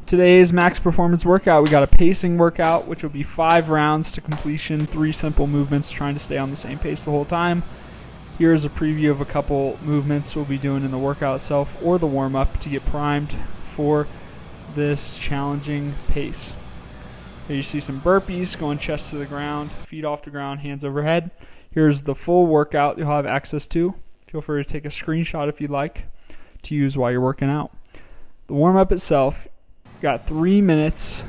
Today's max performance workout, we got a pacing workout, which will be 5 rounds to completion, 3 simple movements, trying to stay on the same pace the whole time. Here's a preview of a couple movements we'll be doing in the workout itself or the warm-up to get primed for this challenging pace. Here you see some burpees, going chest to the ground, feet off the ground, hands overhead. Here's the full workout you'll have access to. Feel free to take a screenshot if you'd like to use while you're working out. The warm-up itself, got 3 minutes,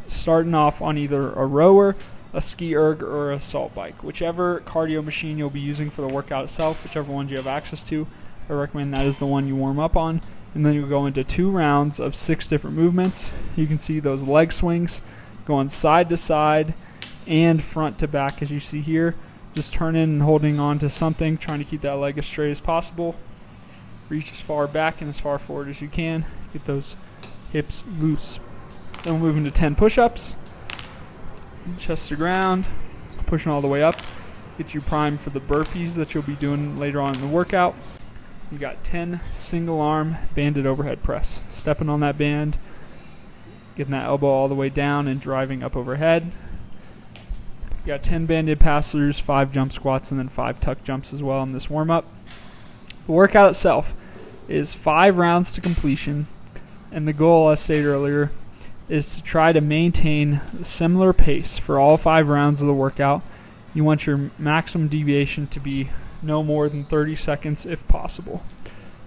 starting off on either a rower, a ski erg, or a assault bike. Whichever cardio machine you'll be using for the workout itself, whichever ones you have access to, I recommend that is the one you warm up on. And then you'll go into 2 rounds of 6 different movements. You can see those leg swings going side to side and front to back, as you see here. Just turning and holding on to something, trying to keep that leg as straight as possible. Reach as far back and as far forward as you can. Get those hips loose. Then we'll move into 10 push-ups. Chest to ground, pushing all the way up. Get you primed for the burpees that you'll be doing later on in the workout. You got 10 single arm banded overhead press. Stepping on that band, getting that elbow all the way down and driving up overhead. You got 10 banded pass-throughs, 5 jump squats, and then 5 tuck jumps as well in this warm-up. The workout itself is 5 rounds to completion, and the goal, as stated earlier, is to try to maintain a similar pace for all 5 rounds of the workout. You want your maximum deviation to be no more than 30 seconds if possible.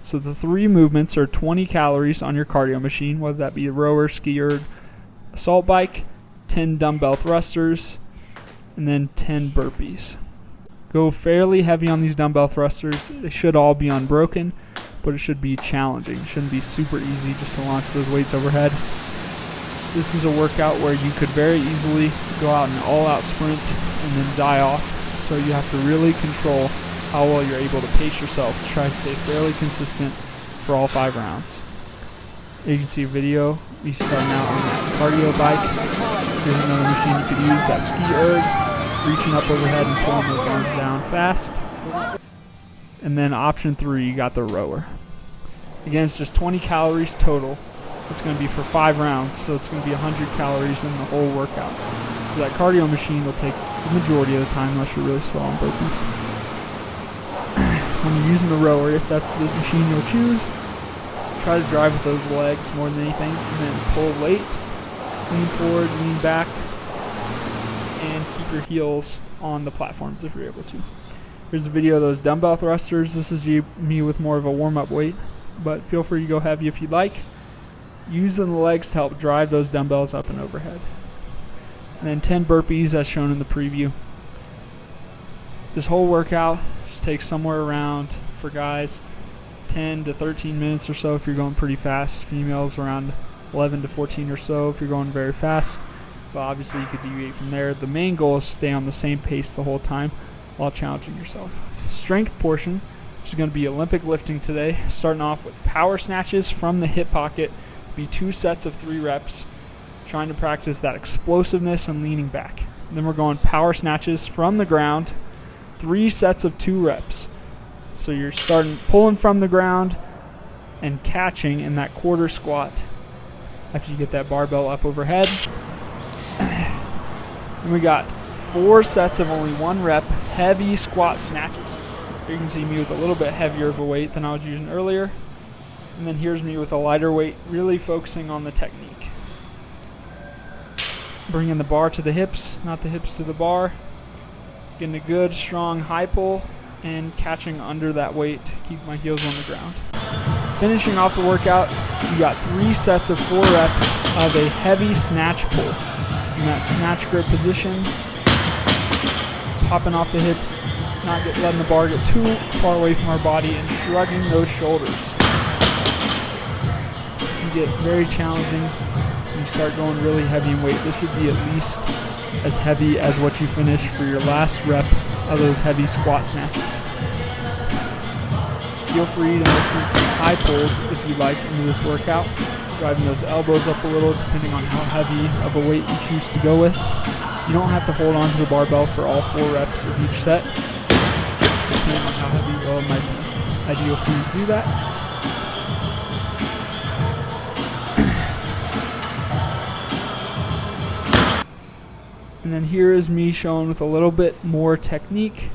So the 3 movements are 20 calories on your cardio machine, whether that be a rower, ski erg, assault bike, 10 dumbbell thrusters, and then 10 burpees. Go fairly heavy on these dumbbell thrusters. They should all be unbroken, but it should be challenging. It shouldn't be super easy just to launch those weights overhead. This is a workout where you could very easily go out and all-out sprint and then die off. So you have to really control how well you're able to pace yourself to try to stay fairly consistent for all 5 rounds. You can see a video. We starting out on that cardio bike. Here's another machine you could use, that ski erg, reaching up overhead and pulling those arms down fast. And then option 3, you got the rower. Again, it's just 20 calories total. It's going to be for 5 rounds, so it's going to be 100 calories in the whole workout. So that cardio machine will take the majority of the time unless you're really slow on burpees. When you're using the rower, if that's the machine you'll choose, try to drive with those legs more than anything, and then pull weight, lean forward, lean back, and keep your heels on the platforms if you're able to. Here's a video of those dumbbell thrusters. This is me with more of a warm-up weight, but feel free to go heavy if you'd like. Using the legs to help drive those dumbbells up and overhead. And then 10 burpees as shown in the preview. This whole workout just takes somewhere around, for guys, 10 to 13 minutes or so if you're going pretty fast. Females around 11 to 14 or so if you're going very fast. But obviously you could deviate from there. The main goal is to stay on the same pace the whole time while challenging yourself. Strength portion, which is going to be Olympic lifting today, starting off with power snatches from the hip pocket. Be 2 sets of 3 reps, trying to practice that explosiveness and leaning back. And then we're going power snatches from the ground, 3 sets of 2 reps. So you're starting pulling from the ground and catching in that quarter squat after you get that barbell up overhead. And we got 4 sets of only 1 rep heavy squat snatches. You can see me with a little bit heavier of a weight than I was using earlier. And then here's me with a lighter weight, really focusing on the technique. Bringing the bar to the hips, not the hips to the bar. Getting a good, strong high pull and catching under that weight to keep my heels on the ground. Finishing off the workout, you got 3 sets of 4 reps of a heavy snatch pull. In that snatch grip position, popping off the hips, not letting the bar get too far away from our body and shrugging those shoulders. Get very challenging when you start going really heavy in weight. This should be at least as heavy as what you finish for your last rep of those heavy squat snatches. Feel free to mix in some high pulls if you like into this workout, driving those elbows up a little depending on how heavy of a weight you choose to go with. You don't have to hold on to the barbell for all 4 reps of each set. Depending on how heavy you go, it might be ideal for you to do that. And then here is me showing with a little bit more technique,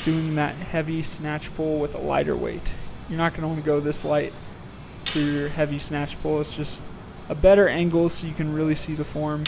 doing that heavy snatch pull with a lighter weight. You're not going to want to go this light for your heavy snatch pull. It's just a better angle so you can really see the form